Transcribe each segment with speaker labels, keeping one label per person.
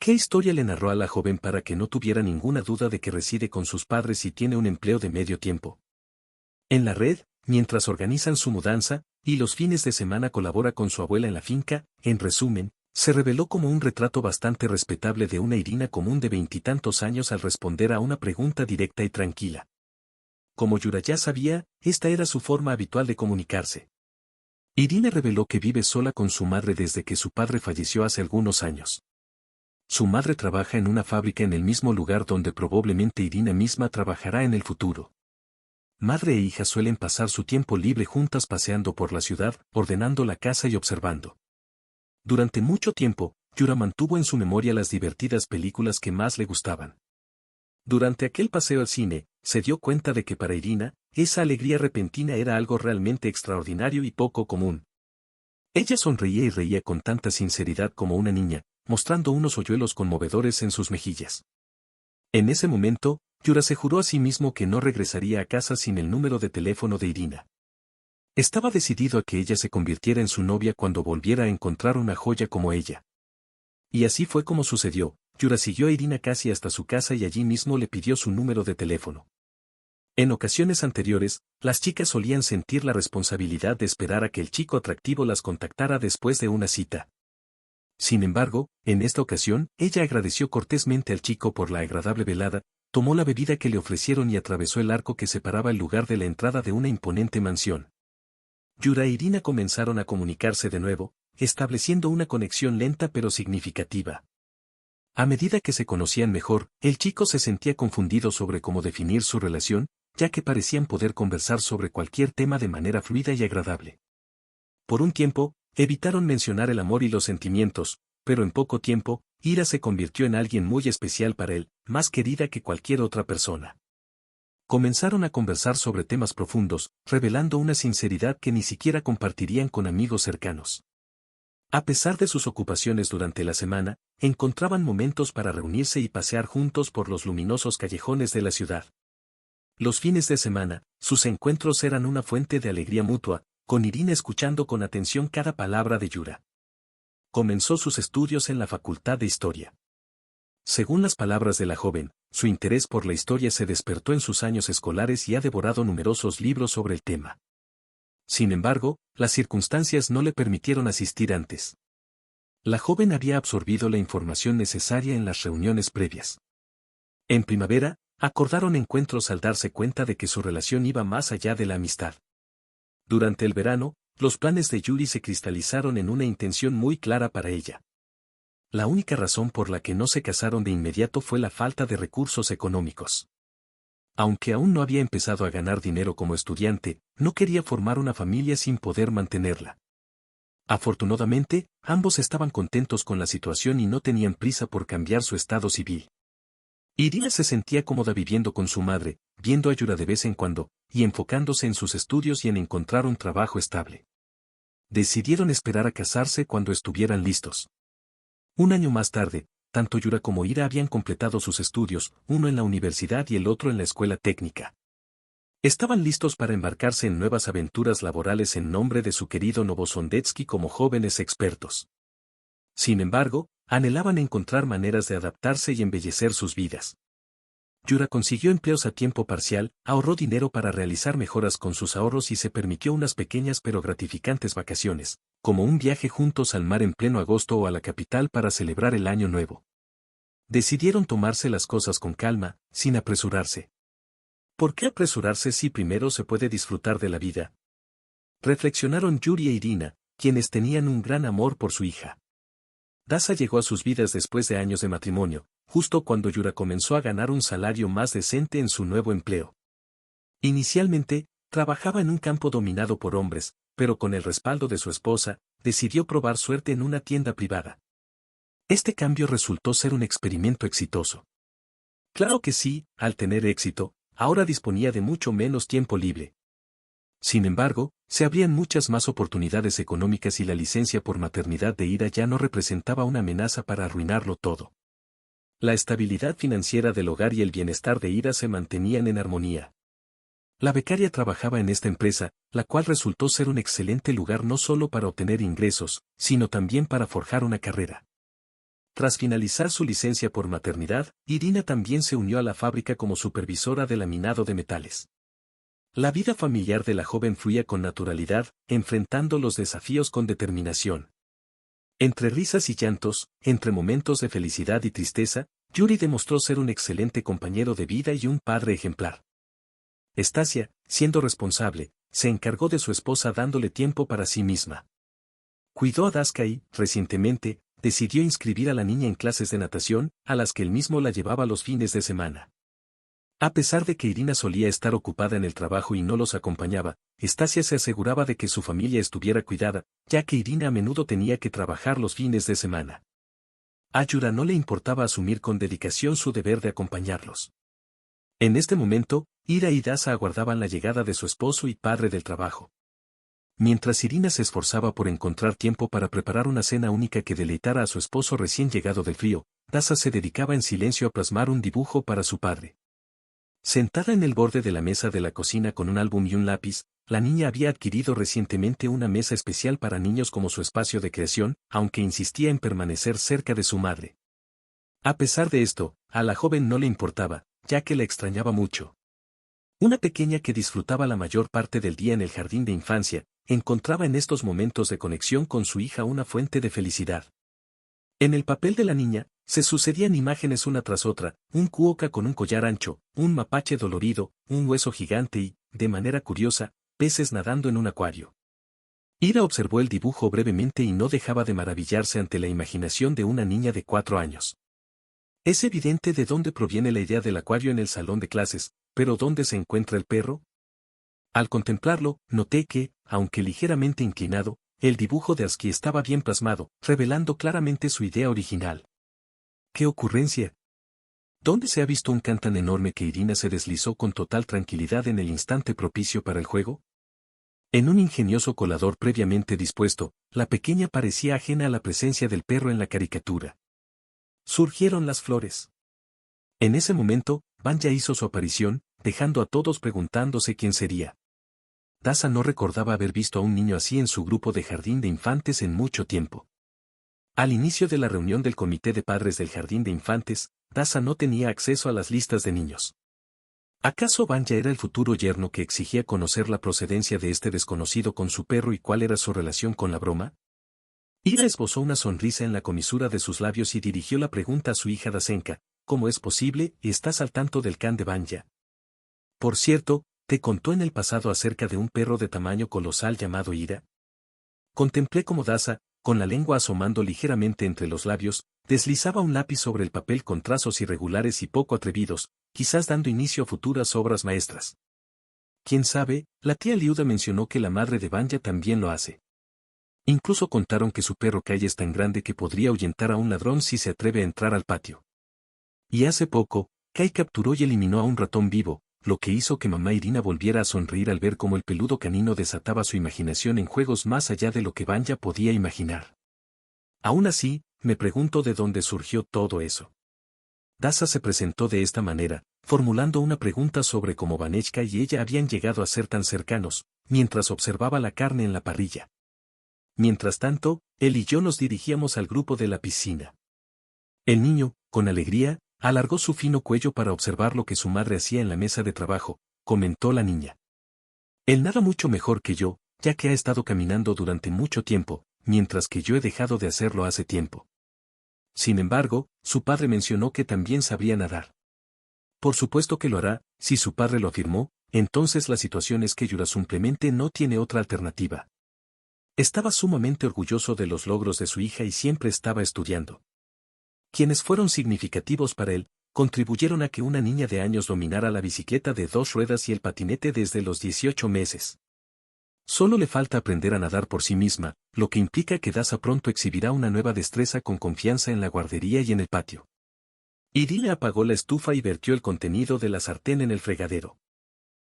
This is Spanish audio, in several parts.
Speaker 1: ¿Qué historia le narró a la joven para que no tuviera ninguna duda de que reside con sus padres y tiene un empleo de medio tiempo? En la red, mientras organizan su mudanza, y los fines de semana colabora con su abuela en la finca, en resumen, se reveló como un retrato bastante respetable de una Irina común de veintitantos años al responder a una pregunta directa y tranquila. Como Yura ya sabía, esta era su forma habitual de comunicarse. Irina reveló que vive sola con su madre desde que su padre falleció hace algunos años. Su madre trabaja en una fábrica en el mismo lugar donde probablemente Irina misma trabajará en el futuro. Madre e hija suelen pasar su tiempo libre juntas paseando por la ciudad, ordenando la casa y observando. Durante mucho tiempo, Yura mantuvo en su memoria las divertidas películas que más le gustaban. Durante aquel paseo al cine, se dio cuenta de que para Irina, esa alegría repentina era algo realmente extraordinario y poco común. Ella sonreía y reía con tanta sinceridad como una niña, mostrando unos hoyuelos conmovedores en sus mejillas. En ese momento, Yura se juró a sí mismo que no regresaría a casa sin el número de teléfono de Irina. Estaba decidido a que ella se convirtiera en su novia cuando volviera a encontrar una joya como ella. Y así fue como sucedió. Yura siguió a Irina casi hasta su casa y allí mismo le pidió su número de teléfono. En ocasiones anteriores, las chicas solían sentir la responsabilidad de esperar a que el chico atractivo las contactara después de una cita. Sin embargo, en esta ocasión, ella agradeció cortésmente al chico por la agradable velada, tomó la bebida que le ofrecieron y atravesó el arco que separaba el lugar de la entrada de una imponente mansión. Yura e Irina comenzaron a comunicarse de nuevo, estableciendo una conexión lenta pero significativa. A medida que se conocían mejor, el chico se sentía confundido sobre cómo definir su relación, ya que parecían poder conversar sobre cualquier tema de manera fluida y agradable. Por un tiempo, evitaron mencionar el amor y los sentimientos, pero en poco tiempo, Ira se convirtió en alguien muy especial para él, más querida que cualquier otra persona. Comenzaron a conversar sobre temas profundos, revelando una sinceridad que ni siquiera compartirían con amigos cercanos. A pesar de sus ocupaciones durante la semana, encontraban momentos para reunirse y pasear juntos por los luminosos callejones de la ciudad. Los fines de semana, sus encuentros eran una fuente de alegría mutua, con Irina escuchando con atención cada palabra de Yura. Comenzó sus estudios en la Facultad de Historia. Según las palabras de la joven, su interés por la historia se despertó en sus años escolares y ha devorado numerosos libros sobre el tema. Sin embargo, las circunstancias no le permitieron asistir antes. La joven había absorbido la información necesaria en las reuniones previas. En primavera, acordaron encuentros al darse cuenta de que su relación iba más allá de la amistad. Durante el verano, los planes de Yuri se cristalizaron en una intención muy clara para ella. La única razón por la que no se casaron de inmediato fue la falta de recursos económicos. Aunque aún no había empezado a ganar dinero como estudiante, no quería formar una familia sin poder mantenerla. Afortunadamente, ambos estaban contentos con la situación y no tenían prisa por cambiar su estado civil. Irina se sentía cómoda viviendo con su madre, viendo a Yura de vez en cuando, y enfocándose en sus estudios y en encontrar un trabajo estable. Decidieron esperar a casarse cuando estuvieran listos. Un año más tarde, tanto Yura como Ira habían completado sus estudios, uno en la universidad y el otro en la escuela técnica. Estaban listos para embarcarse en nuevas aventuras laborales en nombre de su querido Novosondetsky como jóvenes expertos. Sin embargo, anhelaban encontrar maneras de adaptarse y embellecer sus vidas. Yura consiguió empleos a tiempo parcial, ahorró dinero para realizar mejoras con sus ahorros y se permitió unas pequeñas pero gratificantes vacaciones, como un viaje juntos al mar en pleno agosto o a la capital para celebrar el Año Nuevo. Decidieron tomarse las cosas con calma, sin apresurarse. ¿Por qué apresurarse si primero se puede disfrutar de la vida? Reflexionaron Yuri e Irina, quienes tenían un gran amor por su hija. Dasa llegó a sus vidas después de años de matrimonio, justo cuando Yura comenzó a ganar un salario más decente en su nuevo empleo. Inicialmente, trabajaba en un campo dominado por hombres, pero con el respaldo de su esposa, decidió probar suerte en una tienda privada. Este cambio resultó ser un experimento exitoso. Claro que sí, al tener éxito, ahora disponía de mucho menos tiempo libre. Sin embargo, se abrían muchas más oportunidades económicas y la licencia por maternidad de Ira ya no representaba una amenaza para arruinarlo todo. La estabilidad financiera del hogar y el bienestar de Ira se mantenían en armonía. La becaria trabajaba en esta empresa, la cual resultó ser un excelente lugar no solo para obtener ingresos, sino también para forjar una carrera. Tras finalizar su licencia por maternidad, Irina también se unió a la fábrica como supervisora de laminado de metales. La vida familiar de la joven fluía con naturalidad, enfrentando los desafíos con determinación. Entre risas y llantos, entre momentos de felicidad y tristeza, Yuri demostró ser un excelente compañero de vida y un padre ejemplar. Estasia, siendo responsable, se encargó de su esposa dándole tiempo para sí misma. Cuidó a Daska y, recientemente, decidió inscribir a la niña en clases de natación, a las que él mismo la llevaba los fines de semana. A pesar de que Irina solía estar ocupada en el trabajo y no los acompañaba, Estasia se aseguraba de que su familia estuviera cuidada, ya que Irina a menudo tenía que trabajar los fines de semana. A Yura no le importaba asumir con dedicación su deber de acompañarlos. En este momento, Ira y Dasa aguardaban la llegada de su esposo y padre del trabajo. Mientras Irina se esforzaba por encontrar tiempo para preparar una cena única que deleitara a su esposo recién llegado del frío, Dasa se dedicaba en silencio a plasmar un dibujo para su padre. Sentada en el borde de la mesa de la cocina con un álbum y un lápiz, la niña había adquirido recientemente una mesa especial para niños como su espacio de creación, aunque insistía en permanecer cerca de su madre. A pesar de esto, a la joven no le importaba, ya que la extrañaba mucho. Una pequeña que disfrutaba la mayor parte del día en el jardín de infancia, encontraba en estos momentos de conexión con su hija una fuente de felicidad. En el papel de la niña, se sucedían imágenes una tras otra, un cuoca con un collar ancho, un mapache dolorido, un hueso gigante y, de manera curiosa, peces nadando en un acuario. Ira observó el dibujo brevemente y no dejaba de maravillarse ante la imaginación de una niña de 4 años. Es evidente de dónde proviene la idea del acuario en el salón de clases, pero ¿dónde se encuentra el perro? Al contemplarlo, noté que, aunque ligeramente inclinado, el dibujo de Aski estaba bien plasmado, revelando claramente su idea original. ¡Qué ocurrencia! ¿Dónde se ha visto un can tan enorme que Irina se deslizó con total tranquilidad en el instante propicio para el juego? En un ingenioso colador previamente dispuesto, la pequeña parecía ajena a la presencia del perro en la caricatura. Surgieron las flores. En ese momento, Vanya hizo su aparición, dejando a todos preguntándose quién sería. Dasa no recordaba haber visto a un niño así en su grupo de jardín de infantes en mucho tiempo. Al inicio de la reunión del comité de padres del jardín de infantes, Dasa no tenía acceso a las listas de niños. ¿Acaso Vanya era el futuro yerno que exigía conocer la procedencia de este desconocido con su perro y cuál era su relación con la broma? Ira esbozó una sonrisa en la comisura de sus labios y dirigió la pregunta a su hija Dasenka: ¿cómo es posible? ¿Estás al tanto del can de Vanya? Por cierto, ¿te contó en el pasado acerca de un perro de tamaño colosal llamado Ira? Contemplé cómo Dasa, con la lengua asomando ligeramente entre los labios, deslizaba un lápiz sobre el papel con trazos irregulares y poco atrevidos, quizás dando inicio a futuras obras maestras. Quién sabe, la tía Liuda mencionó que la madre de Vanya también lo hace. Incluso contaron que su perro Kai es tan grande que podría ahuyentar a un ladrón si se atreve a entrar al patio. Y hace poco, Kai capturó y eliminó a un ratón vivo, lo que hizo que mamá Irina volviera a sonreír al ver cómo el peludo canino desataba su imaginación en juegos más allá de lo que Vanya podía imaginar. Aún así, me pregunto de dónde surgió todo eso. Dasa se presentó de esta manera, formulando una pregunta sobre cómo Vanechka y ella habían llegado a ser tan cercanos, mientras observaba la carne en la parrilla. Mientras tanto, él y yo nos dirigíamos al grupo de la piscina. El niño, con alegría, alargó su fino cuello para observar lo que su madre hacía en la mesa de trabajo, comentó la niña. Él nada mucho mejor que yo, ya que ha estado caminando durante mucho tiempo, mientras que yo he dejado de hacerlo hace tiempo. Sin embargo, su padre mencionó que también sabría nadar. Por supuesto que lo hará, si su padre lo afirmó, entonces la situación es que Yura simplemente no tiene otra alternativa. Estaba sumamente orgulloso de los logros de su hija y siempre estaba estudiando. Quienes fueron significativos para él, contribuyeron a que una niña de años dominara la bicicleta de 2 ruedas y el patinete desde los 18 meses. Solo le falta aprender a nadar por sí misma, lo que implica que Dasa pronto exhibirá una nueva destreza con confianza en la guardería y en el patio. Irina apagó la estufa y vertió el contenido de la sartén en el fregadero.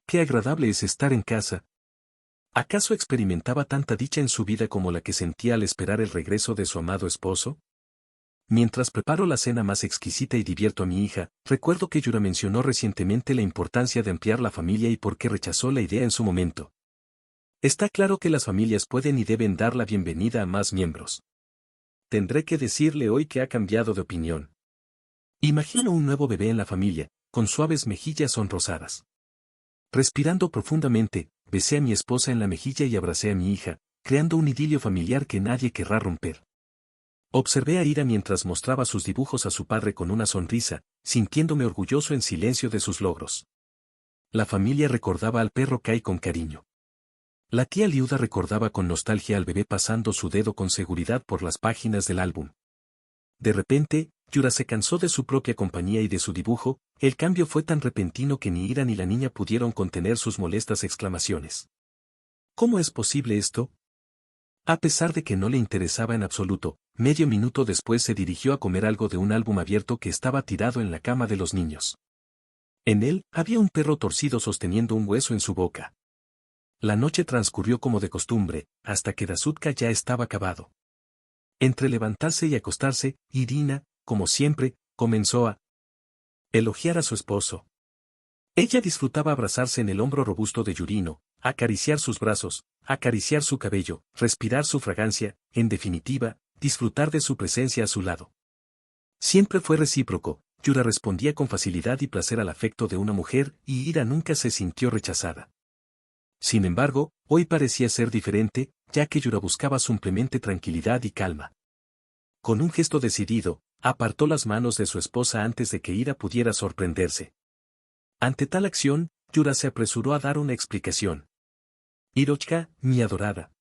Speaker 1: Qué agradable es estar en casa. ¿Acaso experimentaba tanta dicha en su vida como la que sentía al esperar el regreso de su amado esposo? Mientras preparo la cena más exquisita y divierto a mi hija, recuerdo que Yura mencionó recientemente la importancia de ampliar la familia y por qué rechazó la idea en su momento. Está claro que las familias pueden y deben dar la bienvenida a más miembros. tendré que decirle hoy que ha cambiado de opinión. Imagino un nuevo bebé en la familia, con suaves mejillas sonrosadas. Respirando profundamente, besé a mi esposa en la mejilla y abracé a mi hija, creando un idilio familiar que nadie querrá romper. Observé a Ira mientras mostraba sus dibujos a su padre con una sonrisa, sintiéndome orgulloso en silencio de sus logros. La familia recordaba al perro Kai con cariño. La tía Liuda recordaba con nostalgia al bebé pasando su dedo con seguridad por las páginas del álbum. De repente, Yura se cansó de su propia compañía y de su dibujo. El cambio fue tan repentino que ni Ira ni la niña pudieron contener sus molestas exclamaciones. ¿Cómo es posible esto? A pesar de que no le interesaba en absoluto, medio minuto después se dirigió a comer algo de un álbum abierto que estaba tirado en la cama de los niños. En él había un perro torcido sosteniendo un hueso en su boca. La noche transcurrió como de costumbre, hasta que Dasutka ya estaba acabado. Entre levantarse y acostarse, Irina, como siempre, comenzó a elogiar a su esposo. Ella disfrutaba abrazarse en el hombro robusto de Yurino, acariciar sus brazos, acariciar su cabello, respirar su fragancia, en definitiva, disfrutar de su presencia a su lado. Siempre fue recíproco, Yura respondía con facilidad y placer al afecto de una mujer y Ira nunca se sintió rechazada. Sin embargo, hoy parecía ser diferente, ya que Yura buscaba simplemente tranquilidad y calma. Con un gesto decidido, apartó las manos de su esposa antes de que Ira pudiera sorprenderse. Ante tal acción, Yura se apresuró a dar una explicación. Hirochka, mi adorada.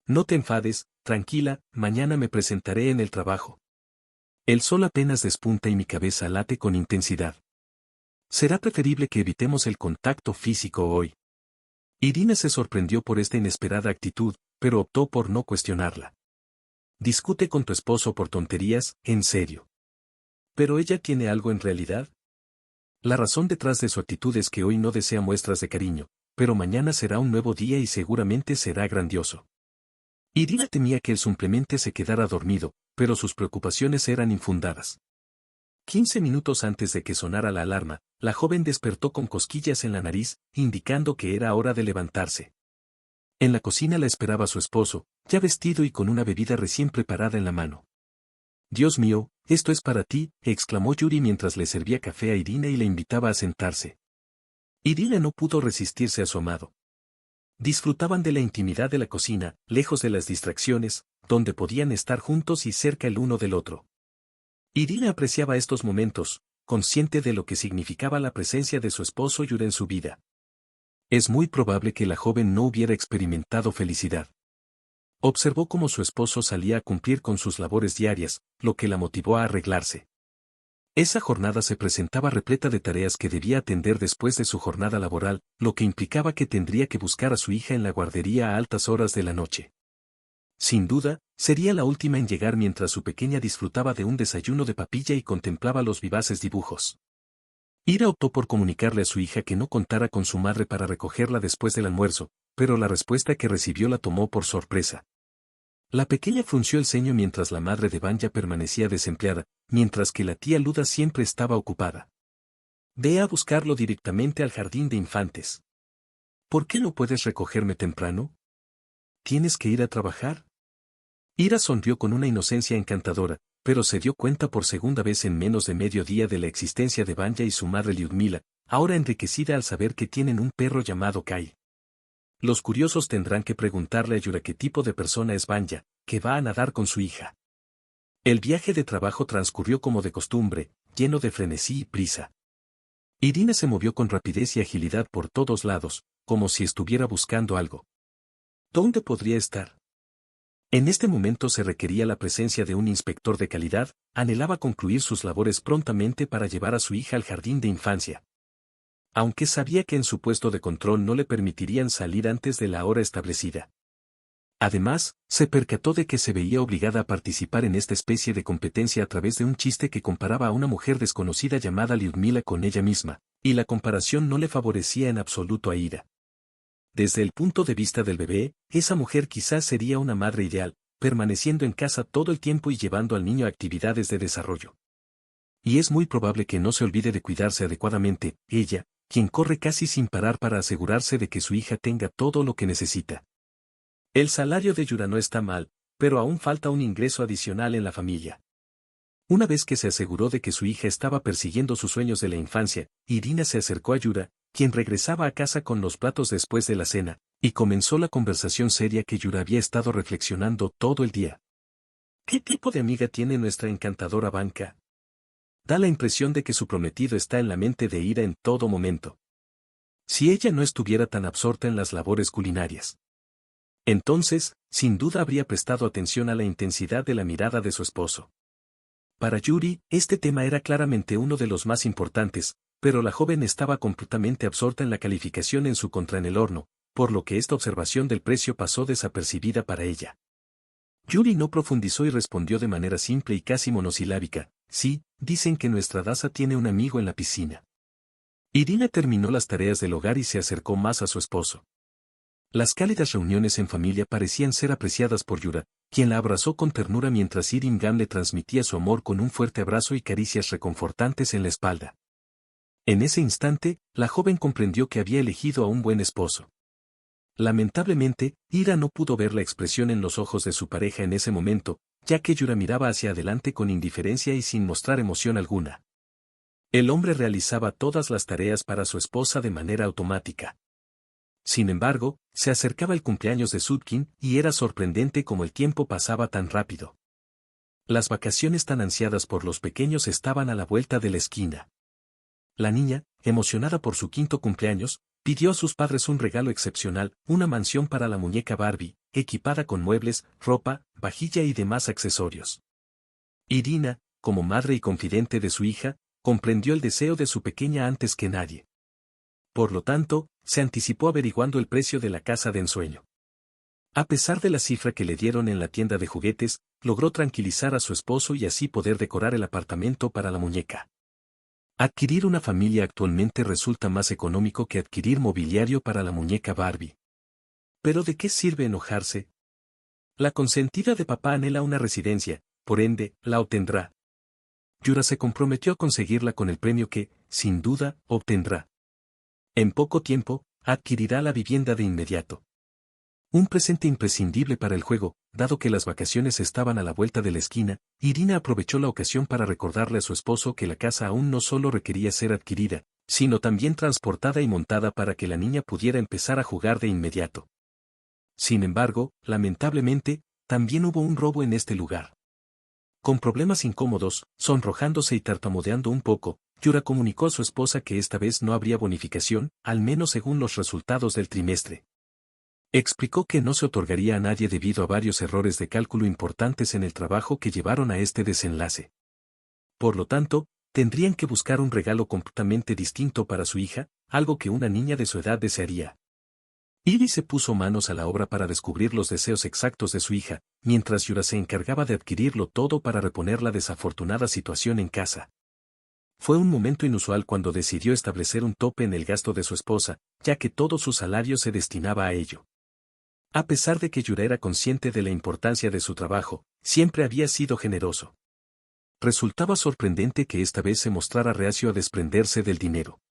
Speaker 1: No te enfades, tranquila, mañana me presentaré en el trabajo. El sol apenas despunta y mi cabeza late con intensidad. Será preferible que evitemos el contacto físico hoy. Irina se sorprendió por esta inesperada actitud, pero optó por no cuestionarla. Discute con tu esposo por tonterías, en serio. ¿Pero ella tiene algo en realidad? La razón detrás de su actitud es que hoy no desea muestras de cariño, pero mañana será un nuevo día y seguramente será grandioso. Irina temía que él simplemente se quedara dormido, pero sus preocupaciones eran infundadas. 15 minutos antes de que sonara la alarma, la joven despertó con cosquillas en la nariz, indicando que era hora de levantarse. En la cocina la esperaba su esposo, ya vestido y con una bebida recién preparada en la mano. «Dios mío, esto es para ti», exclamó Yuri mientras le servía café a Irina y le invitaba a sentarse. Irina no pudo resistirse a su amado. Disfrutaban de la intimidad de la cocina, lejos de las distracciones, donde podían estar juntos y cerca el uno del otro. Irina apreciaba estos momentos, consciente de lo que significaba la presencia de su esposo Yura en su vida. Es muy probable que la joven no hubiera experimentado felicidad. Observó cómo su esposo salía a cumplir con sus labores diarias, lo que la motivó a arreglarse. Esa jornada se presentaba repleta de tareas que debía atender después de su jornada laboral, lo que implicaba que tendría que buscar a su hija en la guardería a altas horas de la noche. Sin duda, sería la última en llegar mientras su pequeña disfrutaba de un desayuno de papilla y contemplaba los vivaces dibujos. Ira optó por comunicarle a su hija que no contara con su madre para recogerla después del almuerzo, pero la respuesta que recibió la tomó por sorpresa. La pequeña frunció el ceño mientras la madre de Vanya permanecía desempleada, mientras que la tía Luda siempre estaba ocupada. Ve a buscarlo directamente al jardín de infantes. ¿Por qué no puedes recogerme temprano? ¿Tienes que ir a trabajar? Ira sonrió con una inocencia encantadora, pero se dio cuenta por segunda vez en menos de medio día de la existencia de Vanya y su madre Lyudmila, ahora enriquecida al saber que tienen un perro llamado Kai. Los curiosos tendrán que preguntarle a Yura qué tipo de persona es Vanya, que va a nadar con su hija. El viaje de trabajo transcurrió como de costumbre, lleno de frenesí y prisa. Irina se movió con rapidez y agilidad por todos lados, como si estuviera buscando algo. ¿Dónde podría estar? En este momento se requería la presencia de un inspector de calidad, anhelaba concluir sus labores prontamente para llevar a su hija al jardín de infancia. Aunque sabía que en su puesto de control no le permitirían salir antes de la hora establecida. Además, se percató de que se veía obligada a participar en esta especie de competencia a través de un chiste que comparaba a una mujer desconocida llamada Lyudmila con ella misma, y la comparación no le favorecía en absoluto a Ira. Desde el punto de vista del bebé, esa mujer quizás sería una madre ideal, permaneciendo en casa todo el tiempo y llevando al niño a actividades de desarrollo. Y es muy probable que no se olvide de cuidarse adecuadamente, ella, quien corre casi sin parar para asegurarse de que su hija tenga todo lo que necesita. El salario de Yura no está mal, pero aún falta un ingreso adicional en la familia. Una vez que se aseguró de que su hija estaba persiguiendo sus sueños de la infancia, Irina se acercó a Yura, quien regresaba a casa con los platos después de la cena, y comenzó la conversación seria que Yura había estado reflexionando todo el día. ¿Qué tipo de amiga tiene nuestra encantadora Vanka? Da la impresión de que su prometido está en la mente de Ira en todo momento. Si ella no estuviera tan absorta en las labores culinarias. Entonces, sin duda habría prestado atención a la intensidad de la mirada de su esposo. Para Yuri, este tema era claramente uno de los más importantes, pero la joven estaba completamente absorta en la calificación en su contra en el horno, por lo que esta observación del precio pasó desapercibida para ella. Yuri no profundizó y respondió de manera simple y casi monosilábica, sí, dicen que nuestra Daza tiene un amigo en la piscina. Irina terminó las tareas del hogar y se acercó más a su esposo. Las cálidas reuniones en familia parecían ser apreciadas por Yura, quien la abrazó con ternura mientras Irimgam le transmitía su amor con un fuerte abrazo y caricias reconfortantes en la espalda. En ese instante, la joven comprendió que había elegido a un buen esposo. Lamentablemente, Ira no pudo ver la expresión en los ojos de su pareja en ese momento, ya que Yura miraba hacia adelante con indiferencia y sin mostrar emoción alguna. El hombre realizaba todas las tareas para su esposa de manera automática. Sin embargo, se acercaba el cumpleaños de Sutkin y era sorprendente cómo el tiempo pasaba tan rápido. Las vacaciones tan ansiadas por los pequeños estaban a la vuelta de la esquina. La niña, emocionada por su quinto cumpleaños, pidió a sus padres un regalo excepcional, una mansión para la muñeca Barbie, equipada con muebles, ropa, vajilla y demás accesorios. Irina, como madre y confidente de su hija, comprendió el deseo de su pequeña antes que nadie. Por lo tanto, se anticipó averiguando el precio de la casa de ensueño. A pesar de la cifra que le dieron en la tienda de juguetes, logró tranquilizar a su esposo y así poder decorar el apartamento para la muñeca. Adquirir una familia actualmente resulta más económico que adquirir mobiliario para la muñeca Barbie. ¿Pero de qué sirve enojarse? La consentida de papá anhela una residencia, por ende, la obtendrá. Yura se comprometió a conseguirla con el premio que, sin duda, obtendrá. En poco tiempo, adquirirá la vivienda de inmediato. Un presente imprescindible para el juego, dado que las vacaciones estaban a la vuelta de la esquina, Irina aprovechó la ocasión para recordarle a su esposo que la casa aún no solo requería ser adquirida, sino también transportada y montada para que la niña pudiera empezar a jugar de inmediato. Sin embargo, lamentablemente, también hubo un robo en este lugar. Con problemas incómodos, sonrojándose y tartamudeando un poco, Yura comunicó a su esposa que esta vez no habría bonificación, al menos según los resultados del trimestre. Explicó que no se otorgaría a nadie debido a varios errores de cálculo importantes en el trabajo que llevaron a este desenlace. Por lo tanto, tendrían que buscar un regalo completamente distinto para su hija, algo que una niña de su edad desearía. Iri se puso manos a la obra para descubrir los deseos exactos de su hija, mientras Yura se encargaba de adquirirlo todo para reponer la desafortunada situación en casa. Fue un momento inusual cuando decidió establecer un tope en el gasto de su esposa, ya que todo su salario se destinaba a ello. A pesar de que Yura era consciente de la importancia de su trabajo, siempre había sido generoso. Resultaba sorprendente que esta vez se mostrara reacio a desprenderse del dinero.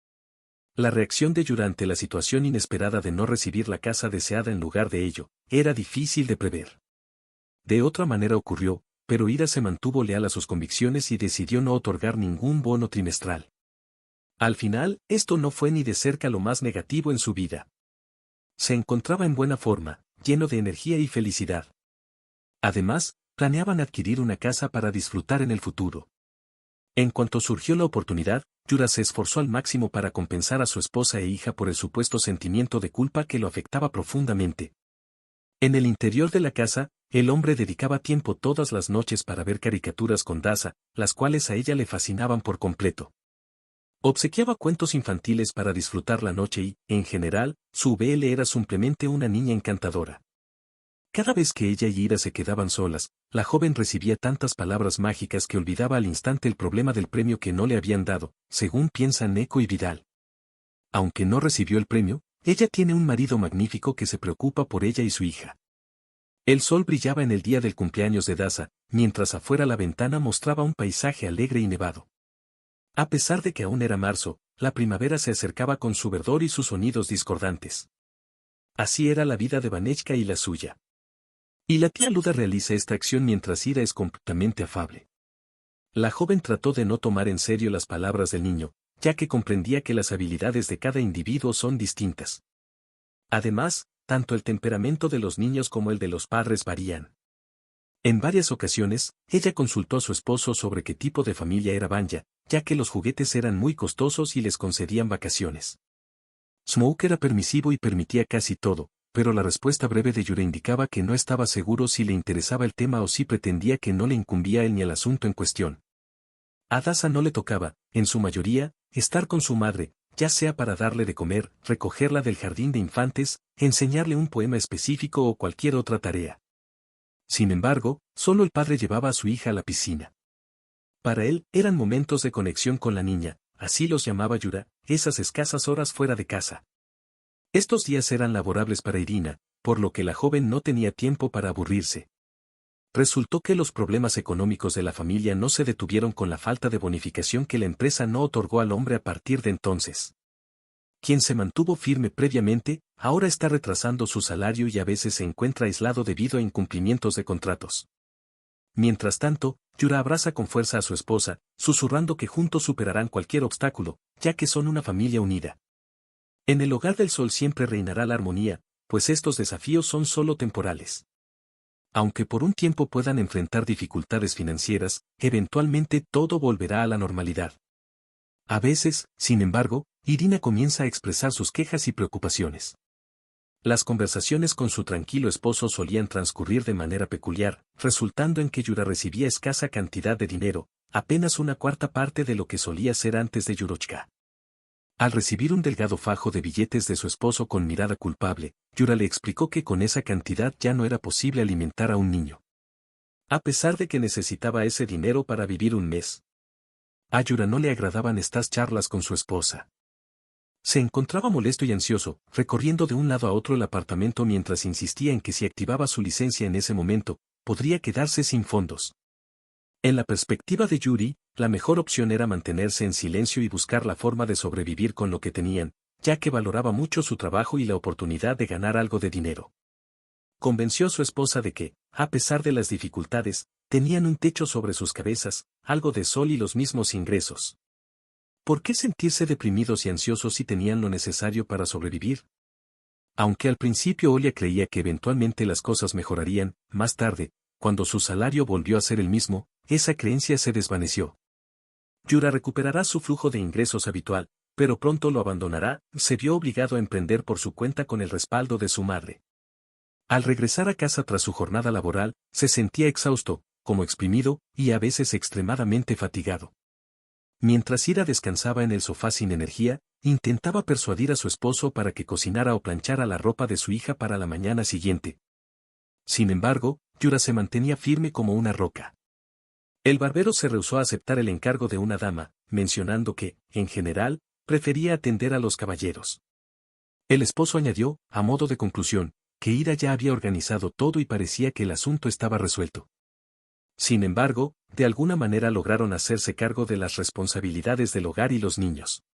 Speaker 1: La reacción de Yura ante la situación inesperada de no recibir la casa deseada en lugar de ello, era difícil de prever. De otra manera ocurrió, pero Ira se mantuvo leal a sus convicciones y decidió no otorgar ningún bono trimestral. Al final, esto no fue ni de cerca lo más negativo en su vida. Se encontraba en buena forma, lleno de energía y felicidad. Además, planeaban adquirir una casa para disfrutar en el futuro. En cuanto surgió la oportunidad, Yura se esforzó al máximo para compensar a su esposa e hija por el supuesto sentimiento de culpa que lo afectaba profundamente. En el interior de la casa, el hombre dedicaba tiempo todas las noches para ver caricaturas con Daza, las cuales a ella le fascinaban por completo. Obsequiaba cuentos infantiles para disfrutar la noche y, en general, su BL era simplemente una niña encantadora. Cada vez que ella y Ira se quedaban solas, la joven recibía tantas palabras mágicas que olvidaba al instante el problema del premio que no le habían dado, según piensan Neko y Vidal. Aunque no recibió el premio, ella tiene un marido magnífico que se preocupa por ella y su hija. El sol brillaba en el día del cumpleaños de Daza, mientras afuera la ventana mostraba un paisaje alegre y nevado. A pesar de que aún era marzo, la primavera se acercaba con su verdor y sus sonidos discordantes. Así era la vida de Vanechka y la suya. Y la tía Luda realiza esta acción mientras Ira es completamente afable. La joven trató de no tomar en serio las palabras del niño, ya que comprendía que las habilidades de cada individuo son distintas. Además, tanto el temperamento de los niños como el de los padres varían. En varias ocasiones, ella consultó a su esposo sobre qué tipo de familia era Vanya, ya que los juguetes eran muy costosos y les concedían vacaciones. Smoke era permisivo y permitía casi todo, pero la respuesta breve de Yura indicaba que no estaba seguro si le interesaba el tema o si pretendía que no le incumbía a él ni al asunto en cuestión. A Daza no le tocaba, en su mayoría, estar con su madre, ya sea para darle de comer, recogerla del jardín de infantes, enseñarle un poema específico o cualquier otra tarea. Sin embargo, solo el padre llevaba a su hija a la piscina. Para él, eran momentos de conexión con la niña, así los llamaba Yura, esas escasas horas fuera de casa. Estos días eran laborables para Irina, por lo que la joven no tenía tiempo para aburrirse. Resultó que los problemas económicos de la familia no se detuvieron con la falta de bonificación que la empresa no otorgó al hombre a partir de entonces. Quien se mantuvo firme previamente, ahora está retrasando su salario y a veces se encuentra aislado debido a incumplimientos de contratos. Mientras tanto, Yura abraza con fuerza a su esposa, susurrando que juntos superarán cualquier obstáculo, ya que son una familia unida. En el hogar del sol siempre reinará la armonía, pues estos desafíos son solo temporales. Aunque por un tiempo puedan enfrentar dificultades financieras, eventualmente todo volverá a la normalidad. A veces, sin embargo, Irina comienza a expresar sus quejas y preocupaciones. Las conversaciones con su tranquilo esposo solían transcurrir de manera peculiar, resultando en que Yura recibía escasa cantidad de dinero, apenas una cuarta parte de lo que solía ser antes de Yurochka. Al recibir un delgado fajo de billetes de su esposo con mirada culpable, Yura le explicó que con esa cantidad ya no era posible alimentar a un niño. A pesar de que necesitaba ese dinero para vivir un mes. A Yura no le agradaban estas charlas con su esposa. Se encontraba molesto y ansioso, recorriendo de un lado a otro el apartamento mientras insistía en que si activaba su licencia en ese momento, podría quedarse sin fondos. En la perspectiva de Yuri, la mejor opción era mantenerse en silencio y buscar la forma de sobrevivir con lo que tenían, ya que valoraba mucho su trabajo y la oportunidad de ganar algo de dinero. Convenció a su esposa de que, a pesar de las dificultades, tenían un techo sobre sus cabezas, algo de sol y los mismos ingresos. ¿Por qué sentirse deprimidos y ansiosos si tenían lo necesario para sobrevivir? Aunque al principio Olia creía que eventualmente las cosas mejorarían, más tarde, cuando su salario volvió a ser el mismo, esa creencia se desvaneció. Yura recuperará su flujo de ingresos habitual, pero pronto lo abandonará, se vio obligado a emprender por su cuenta con el respaldo de su madre. Al regresar a casa tras su jornada laboral, se sentía exhausto, como exprimido, y a veces extremadamente fatigado. Mientras Ira descansaba en el sofá sin energía, intentaba persuadir a su esposo para que cocinara o planchara la ropa de su hija para la mañana siguiente. Sin embargo, Yura se mantenía firme como una roca. El barbero se rehusó a aceptar el encargo de una dama, mencionando que, en general, prefería atender a los caballeros. El esposo añadió, a modo de conclusión, que Ira ya había organizado todo y parecía que el asunto estaba resuelto. Sin embargo, de alguna manera lograron hacerse cargo de las responsabilidades del hogar y los niños.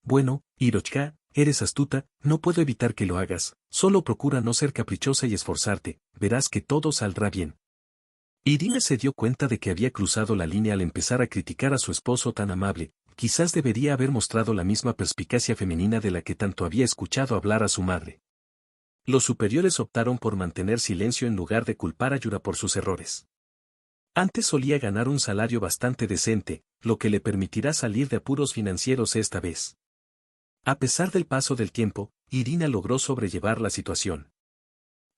Speaker 1: Bueno, Hirochka, eres astuta, no puedo evitar que lo hagas, solo procura no ser caprichosa y esforzarte, verás que todo saldrá bien. Irina se dio cuenta de que había cruzado la línea al empezar a criticar a su esposo tan amable, quizás debería haber mostrado la misma perspicacia femenina de la que tanto había escuchado hablar a su madre. Los superiores optaron por mantener silencio en lugar de culpar a Yura por sus errores. Antes solía ganar un salario bastante decente, lo que le permitirá salir de apuros financieros esta vez. A pesar del paso del tiempo, Irina logró sobrellevar la situación.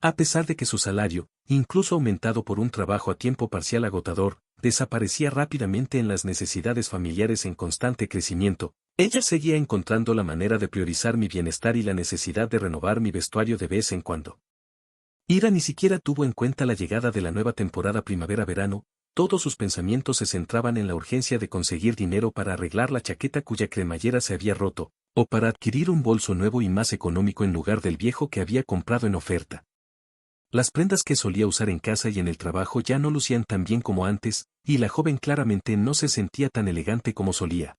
Speaker 1: A pesar de que su salario, incluso aumentado por un trabajo a tiempo parcial agotador, desaparecía rápidamente en las necesidades familiares en constante crecimiento, ella seguía encontrando la manera de priorizar mi bienestar y la necesidad de renovar mi vestuario de vez en cuando. Ira ni siquiera tuvo en cuenta la llegada de la nueva temporada primavera-verano, todos sus pensamientos se centraban en la urgencia de conseguir dinero para arreglar la chaqueta cuya cremallera se había roto, o para adquirir un bolso nuevo y más económico en lugar del viejo que había comprado en oferta. Las prendas que solía usar en casa y en el trabajo ya no lucían tan bien como antes, y la joven claramente no se sentía tan elegante como solía.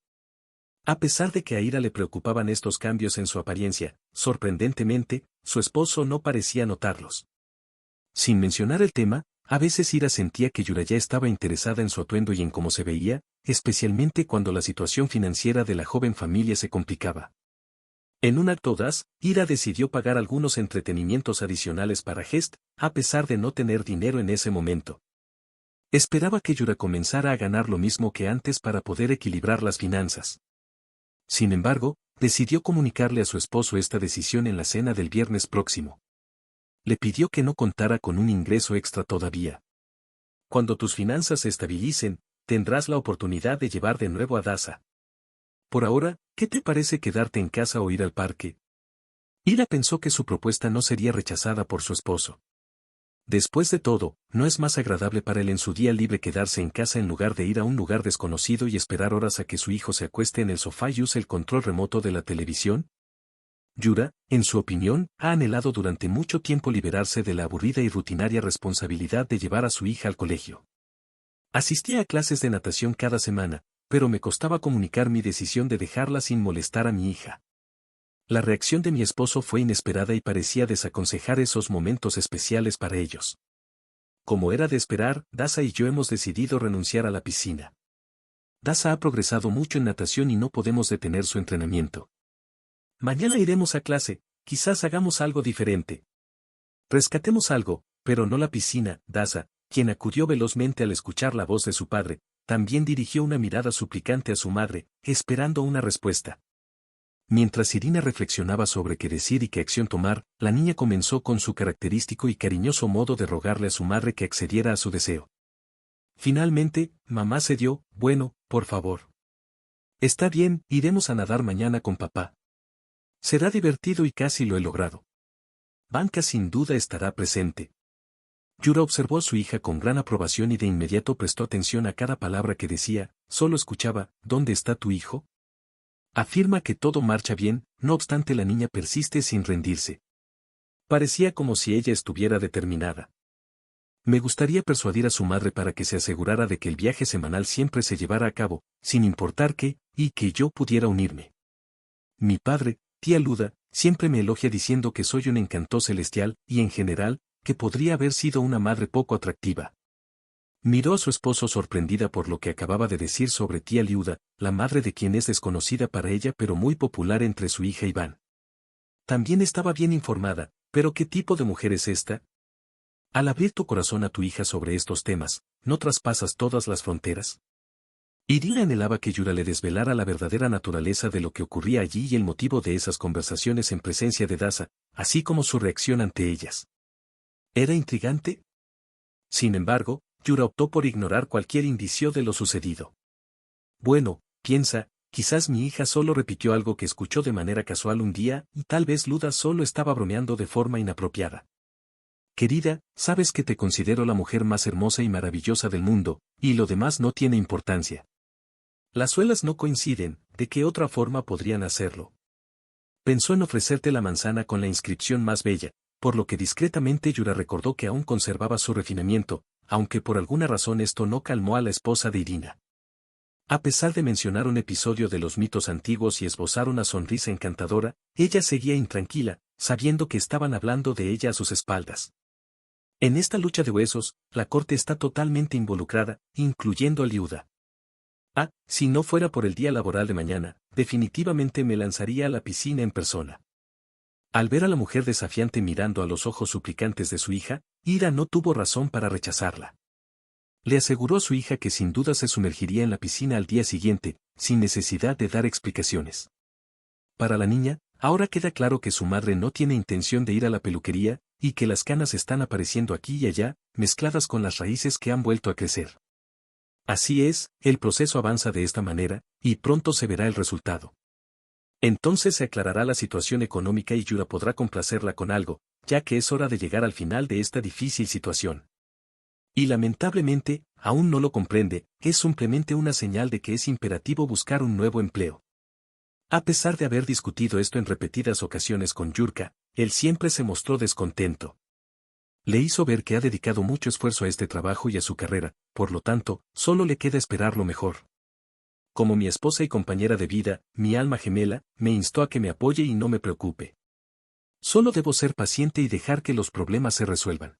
Speaker 1: A pesar de que a Ira le preocupaban estos cambios en su apariencia, sorprendentemente, su esposo no parecía notarlos. Sin mencionar el tema, a veces Ira sentía que Yuraya estaba interesada en su atuendo y en cómo se veía, especialmente cuando la situación financiera de la joven familia se complicaba. En un acto audaz, Ira decidió pagar algunos entretenimientos adicionales para Gest, a pesar de no tener dinero en ese momento. Esperaba que Yura comenzara a ganar lo mismo que antes para poder equilibrar las finanzas. Sin embargo, decidió comunicarle a su esposo esta decisión en la cena del viernes próximo. Le pidió que no contara con un ingreso extra todavía. Cuando tus finanzas se estabilicen, tendrás la oportunidad de llevar de nuevo a Dasa. Por ahora, ¿qué te parece quedarte en casa o ir al parque? Ira pensó que su propuesta no sería rechazada por su esposo. Después de todo, ¿no es más agradable para él en su día libre quedarse en casa en lugar de ir a un lugar desconocido y esperar horas a que su hijo se acueste en el sofá y use el control remoto de la televisión? Yura, en su opinión, ha anhelado durante mucho tiempo liberarse de la aburrida y rutinaria responsabilidad de llevar a su hija al colegio. Asistía a clases de natación cada semana, pero me costaba comunicar mi decisión de dejarla sin molestar a mi hija. La reacción de mi esposo fue inesperada y parecía desaconsejar esos momentos especiales para ellos. Como era de esperar, Dasa y yo hemos decidido renunciar a la piscina. Dasa ha progresado mucho en natación y no podemos detener su entrenamiento. Mañana iremos a clase, quizás hagamos algo diferente. Rescatemos algo, pero no la piscina. Dasa, quien acudió velozmente al escuchar la voz de su padre, también dirigió una mirada suplicante a su madre, esperando una respuesta. Mientras Irina reflexionaba sobre qué decir y qué acción tomar, la niña comenzó con su característico y cariñoso modo de rogarle a su madre que accediera a su deseo. Finalmente, mamá cedió, bueno, por favor. Está bien, iremos a nadar mañana con papá. Será divertido y casi lo he logrado. Banca sin duda estará presente. Yura observó a su hija con gran aprobación y de inmediato prestó atención a cada palabra que decía, solo escuchaba, ¿dónde está tu hijo? Afirma que todo marcha bien, no obstante la niña persiste sin rendirse. Parecía como si ella estuviera determinada. Me gustaría persuadir a su madre para que se asegurara de que el viaje semanal siempre se llevara a cabo, sin importar qué, y que yo pudiera unirme. Mi padre, tía Luda, siempre me elogia diciendo que soy un encanto celestial, y en general, que podría haber sido una madre poco atractiva. Miró a su esposo sorprendida por lo que acababa de decir sobre tía Liuda, la madre de quien es desconocida para ella pero muy popular entre su hija Iván. También estaba bien informada, pero ¿qué tipo de mujer es esta? Al abrir tu corazón a tu hija sobre estos temas, ¿no traspasas todas las fronteras? Irina anhelaba que Yura le desvelara la verdadera naturaleza de lo que ocurría allí y el motivo de esas conversaciones en presencia de Dasa, así como su reacción ante ellas. ¿Era intrigante? Sin embargo, Yura optó por ignorar cualquier indicio de lo sucedido. Bueno, piensa, quizás mi hija solo repitió algo que escuchó de manera casual un día, y tal vez Luda solo estaba bromeando de forma inapropiada. Querida, sabes que te considero la mujer más hermosa y maravillosa del mundo, y lo demás no tiene importancia. Las suelas no coinciden, ¿de qué otra forma podrían hacerlo? Pensó en ofrecerte la manzana con la inscripción más bella, por lo que discretamente Yura recordó que aún conservaba su refinamiento, aunque por alguna razón esto no calmó a la esposa de Irina. A pesar de mencionar un episodio de los mitos antiguos y esbozar una sonrisa encantadora, ella seguía intranquila, sabiendo que estaban hablando de ella a sus espaldas. En esta lucha de huesos, la corte está totalmente involucrada, incluyendo a Liuda. Si no fuera por el día laboral de mañana, definitivamente me lanzaría a la piscina en persona. Al ver a la mujer desafiante mirando a los ojos suplicantes de su hija, Ira no tuvo razón para rechazarla. Le aseguró a su hija que sin duda se sumergiría en la piscina al día siguiente, sin necesidad de dar explicaciones. Para la niña, ahora queda claro que su madre no tiene intención de ir a la peluquería, y que las canas están apareciendo aquí y allá, mezcladas con las raíces que han vuelto a crecer. Así es, el proceso avanza de esta manera, y pronto se verá el resultado. Entonces se aclarará la situación económica y Yura podrá complacerla con algo, ya que es hora de llegar al final de esta difícil situación. Y lamentablemente, aún no lo comprende, es simplemente una señal de que es imperativo buscar un nuevo empleo. A pesar de haber discutido esto en repetidas ocasiones con Yurka, él siempre se mostró descontento. Le hizo ver que ha dedicado mucho esfuerzo a este trabajo y a su carrera, por lo tanto, solo le queda esperar lo mejor. Como mi esposa y compañera de vida, mi alma gemela, me instó a que me apoye y no me preocupe. Solo debo ser paciente y dejar que los problemas se resuelvan.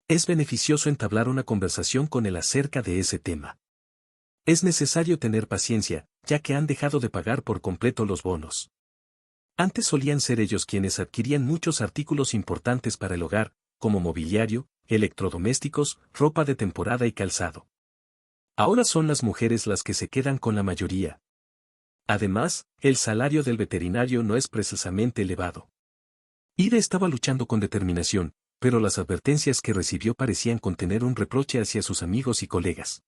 Speaker 1: Es beneficioso entablar una conversación con él acerca de ese tema. Es necesario tener paciencia, ya que han dejado de pagar por completo los bonos. Antes solían ser ellos quienes adquirían muchos artículos importantes para el hogar, como mobiliario, electrodomésticos, ropa de temporada y calzado. Ahora son las mujeres las que se quedan con la mayoría. Además, el salario del veterinario no es precisamente elevado. Ida estaba luchando con determinación, pero las advertencias que recibió parecían contener un reproche hacia sus amigos y colegas.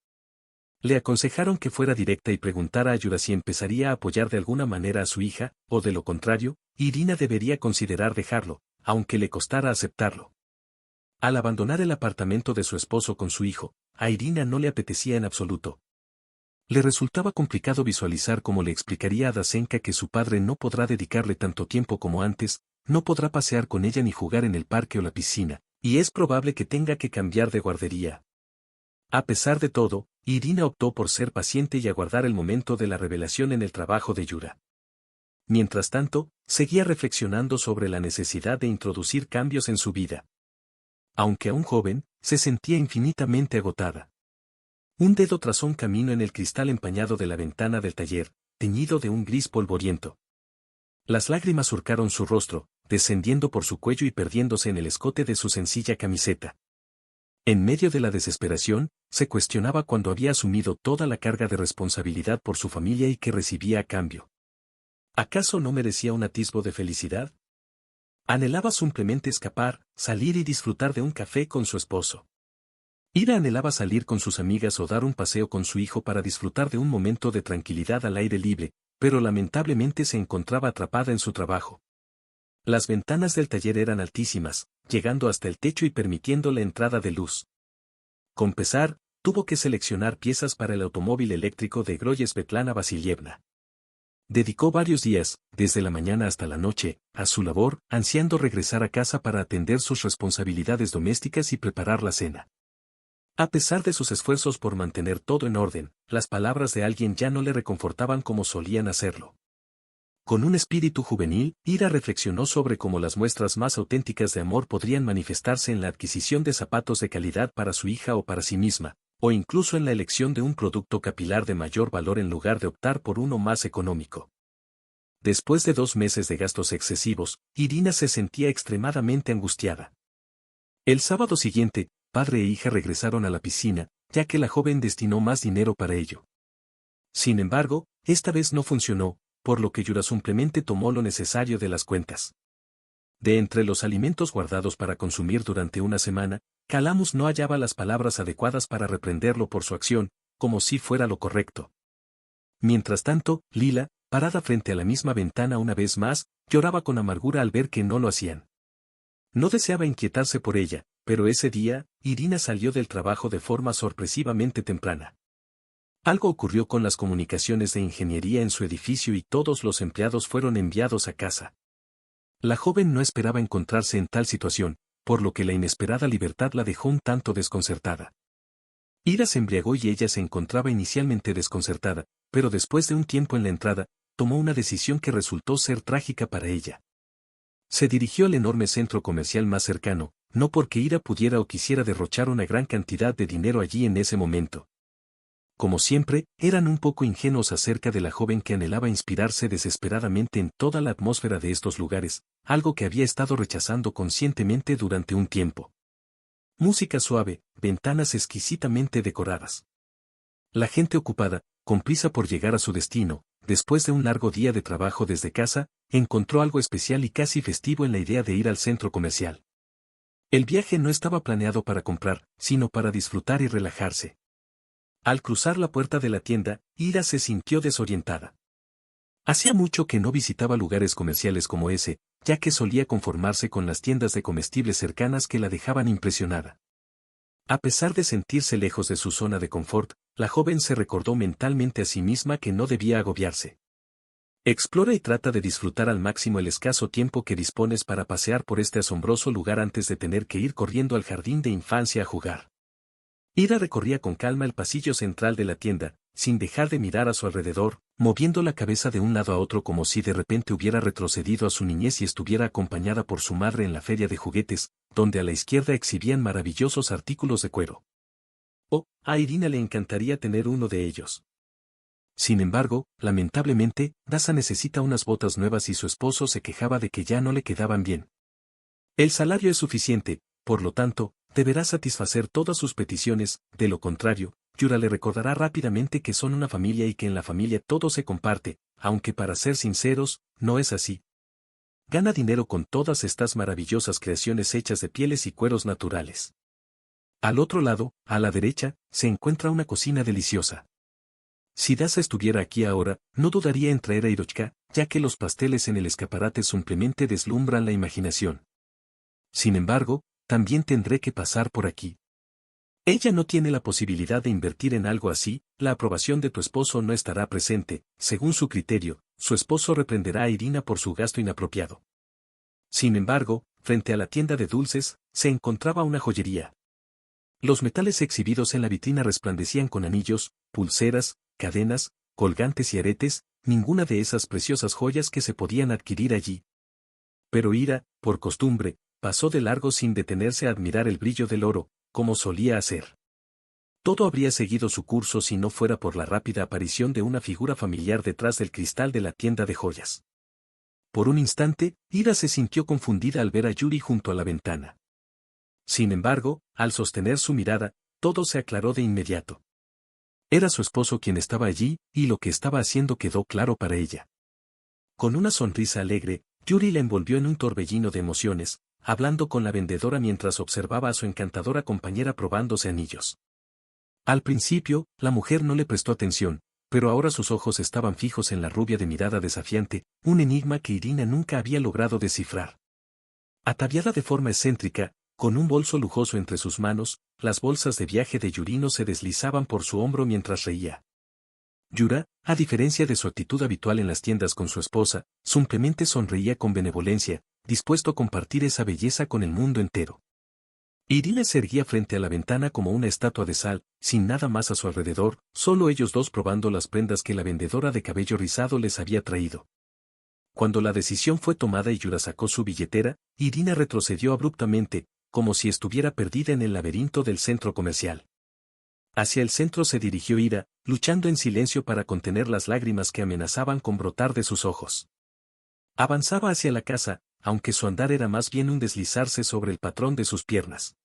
Speaker 1: Le aconsejaron que fuera directa y preguntara a Yura si empezaría a apoyar de alguna manera a su hija, o de lo contrario, Irina debería considerar dejarlo, aunque le costara aceptarlo. Al abandonar el apartamento de su esposo con su hijo, a Irina no le apetecía en absoluto. Le resultaba complicado visualizar cómo le explicaría a Dasenka que su padre no podrá dedicarle tanto tiempo como antes, no podrá pasear con ella ni jugar en el parque o la piscina, y es probable que tenga que cambiar de guardería. A pesar de todo, Irina optó por ser paciente y aguardar el momento de la revelación en el trabajo de Yura. Mientras tanto, seguía reflexionando sobre la necesidad de introducir cambios en su vida. Aunque aún joven, se sentía infinitamente agotada. Un dedo trazó un camino en el cristal empañado de la ventana del taller, teñido de un gris polvoriento. Las lágrimas surcaron su rostro, descendiendo por su cuello y perdiéndose en el escote de su sencilla camiseta. En medio de la desesperación, se cuestionaba cuándo había asumido toda la carga de responsabilidad por su familia y que recibía a cambio. ¿Acaso no merecía un atisbo de felicidad? Anhelaba simplemente escapar, salir y disfrutar de un café con su esposo. Ira anhelaba salir con sus amigas o dar un paseo con su hijo para disfrutar de un momento de tranquilidad al aire libre, pero lamentablemente se encontraba atrapada en su trabajo. Las ventanas del taller eran altísimas, llegando hasta el techo y permitiendo la entrada de luz. Con pesar, tuvo que seleccionar piezas para el automóvil eléctrico de Groye Svetlana Vasilievna. Dedicó varios días, desde la mañana hasta la noche, a su labor, ansiando regresar a casa para atender sus responsabilidades domésticas y preparar la cena. A pesar de sus esfuerzos por mantener todo en orden, las palabras de alguien ya no le reconfortaban como solían hacerlo. Con un espíritu juvenil, Ira reflexionó sobre cómo las muestras más auténticas de amor podrían manifestarse en la adquisición de zapatos de calidad para su hija o para sí misma, o incluso en la elección de un producto capilar de mayor valor en lugar de optar por uno más económico. Después de 2 meses de gastos excesivos, Irina se sentía extremadamente angustiada. El sábado siguiente, padre e hija regresaron a la piscina, ya que la joven destinó más dinero para ello. Sin embargo, esta vez no funcionó, por lo que Yura simplemente tomó lo necesario de las cuentas. De entre los alimentos guardados para consumir durante una semana, Calamus no hallaba las palabras adecuadas para reprenderlo por su acción, como si fuera lo correcto. Mientras tanto, Lila, parada frente a la misma ventana una vez más, lloraba con amargura al ver que no lo hacían. No deseaba inquietarse por ella, pero ese día, Irina salió del trabajo de forma sorpresivamente temprana. Algo ocurrió con las comunicaciones de ingeniería en su edificio y todos los empleados fueron enviados a casa. La joven no esperaba encontrarse en tal situación, por lo que la inesperada libertad la dejó un tanto desconcertada. Ira se embriagó y ella se encontraba inicialmente desconcertada, pero después de un tiempo en la entrada, tomó una decisión que resultó ser trágica para ella. Se dirigió al enorme centro comercial más cercano, no porque Ira pudiera o quisiera derrochar una gran cantidad de dinero allí en ese momento. Como siempre, eran un poco ingenuos acerca de la joven que anhelaba inspirarse desesperadamente en toda la atmósfera de estos lugares, algo que había estado rechazando conscientemente durante un tiempo. Música suave, ventanas exquisitamente decoradas. La gente ocupada, con prisa por llegar a su destino, después de un largo día de trabajo desde casa, encontró algo especial y casi festivo en la idea de ir al centro comercial. El viaje no estaba planeado para comprar, sino para disfrutar y relajarse. Al cruzar la puerta de la tienda, Ira se sintió desorientada. Hacía mucho que no visitaba lugares comerciales como ese, ya que solía conformarse con las tiendas de comestibles cercanas que la dejaban impresionada. A pesar de sentirse lejos de su zona de confort, la joven se recordó mentalmente a sí misma que no debía agobiarse. Explora y trata de disfrutar al máximo el escaso tiempo que dispones para pasear por este asombroso lugar antes de tener que ir corriendo al jardín de infancia a jugar. Ira recorría con calma el pasillo central de la tienda, sin dejar de mirar a su alrededor, moviendo la cabeza de un lado a otro como si de repente hubiera retrocedido a su niñez y estuviera acompañada por su madre en la feria de juguetes, donde a la izquierda exhibían maravillosos artículos de cuero. Oh, a Irina le encantaría tener uno de ellos. Sin embargo, lamentablemente, Daza necesita unas botas nuevas y su esposo se quejaba de que ya no le quedaban bien. El salario es suficiente, por lo tanto, deberá satisfacer todas sus peticiones, de lo contrario, Yura le recordará rápidamente que son una familia y que en la familia todo se comparte, aunque para ser sinceros, no es así. Gana dinero con todas estas maravillosas creaciones hechas de pieles y cueros naturales. Al otro lado, a la derecha, se encuentra una cocina deliciosa. Si Daza estuviera aquí ahora, no dudaría en traer a Hirochka, ya que los pasteles en el escaparate simplemente deslumbran la imaginación. Sin embargo, también tendré que pasar por aquí. Ella no tiene la posibilidad de invertir en algo así, la aprobación de tu esposo no estará presente, según su criterio, su esposo reprenderá a Irina por su gasto inapropiado. Sin embargo, frente a la tienda de dulces, se encontraba una joyería. Los metales exhibidos en la vitrina resplandecían con anillos, pulseras, cadenas, colgantes y aretes, ninguna de esas preciosas joyas que se podían adquirir allí. Pero Ira, por costumbre, pasó de largo sin detenerse a admirar el brillo del oro, como solía hacer. Todo habría seguido su curso si no fuera por la rápida aparición de una figura familiar detrás del cristal de la tienda de joyas. Por un instante, Ira se sintió confundida al ver a Yuri junto a la ventana. Sin embargo, al sostener su mirada, todo se aclaró de inmediato. Era su esposo quien estaba allí, y lo que estaba haciendo quedó claro para ella. Con una sonrisa alegre, Yuri la envolvió en un torbellino de emociones, hablando con la vendedora mientras observaba a su encantadora compañera probándose anillos. Al principio, la mujer no le prestó atención, pero ahora sus ojos estaban fijos en la rubia de mirada desafiante, un enigma que Irina nunca había logrado descifrar. Ataviada de forma excéntrica, con un bolso lujoso entre sus manos, las bolsas de viaje de Yurino se deslizaban por su hombro mientras reía. Yura, a diferencia de su actitud habitual en las tiendas con su esposa, simplemente sonreía con benevolencia, dispuesto a compartir esa belleza con el mundo entero. Irina se erguía frente a la ventana como una estatua de sal, sin nada más a su alrededor, solo ellos dos probando las prendas que la vendedora de cabello rizado les había traído. Cuando la decisión fue tomada y Yura sacó su billetera, Irina retrocedió abruptamente, como si estuviera perdida en el laberinto del centro comercial. Hacia el centro se dirigió Ira, luchando en silencio para contener las lágrimas que amenazaban con brotar de sus ojos. Avanzaba hacia la casa, aunque su andar era más bien un deslizarse sobre el patrón de sus piernas.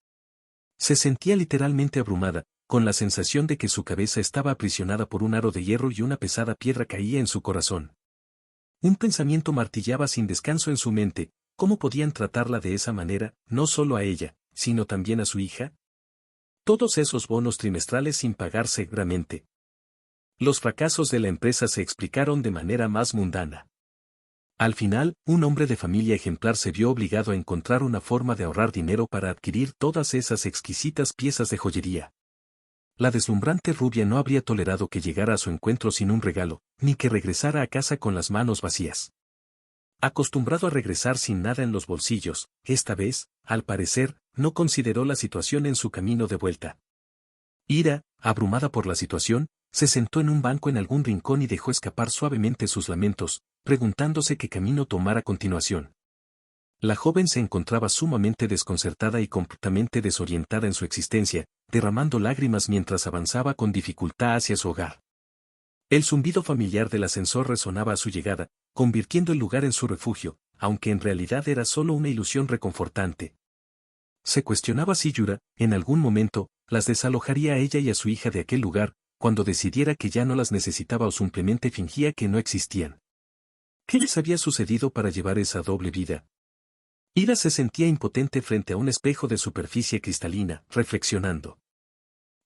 Speaker 1: Se sentía literalmente abrumada, con la sensación de que su cabeza estaba aprisionada por un aro de hierro y una pesada piedra caía en su corazón. Un pensamiento martillaba sin descanso en su mente: ¿cómo podían tratarla de esa manera, no solo a ella, sino también a su hija? Todos esos bonos trimestrales sin pagar seguramente. Los fracasos de la empresa se explicaron de manera más mundana. Al final, un hombre de familia ejemplar se vio obligado a encontrar una forma de ahorrar dinero para adquirir todas esas exquisitas piezas de joyería. La deslumbrante rubia no habría tolerado que llegara a su encuentro sin un regalo, ni que regresara a casa con las manos vacías. Acostumbrado a regresar sin nada en los bolsillos, esta vez, al parecer, no consideró la situación en su camino de vuelta. Ira, abrumada por la situación, se sentó en un banco en algún rincón y dejó escapar suavemente sus lamentos, preguntándose qué camino tomar a continuación. La joven se encontraba sumamente desconcertada y completamente desorientada en su existencia, derramando lágrimas mientras avanzaba con dificultad hacia su hogar. El zumbido familiar del ascensor resonaba a su llegada, convirtiendo el lugar en su refugio, aunque en realidad era solo una ilusión reconfortante. Se cuestionaba si Yura, en algún momento, las desalojaría a ella y a su hija de aquel lugar, cuando decidiera que ya no las necesitaba o simplemente fingía que no existían. ¿Qué les había sucedido para llevar esa doble vida? Ira se sentía impotente frente a un espejo de superficie cristalina, reflexionando.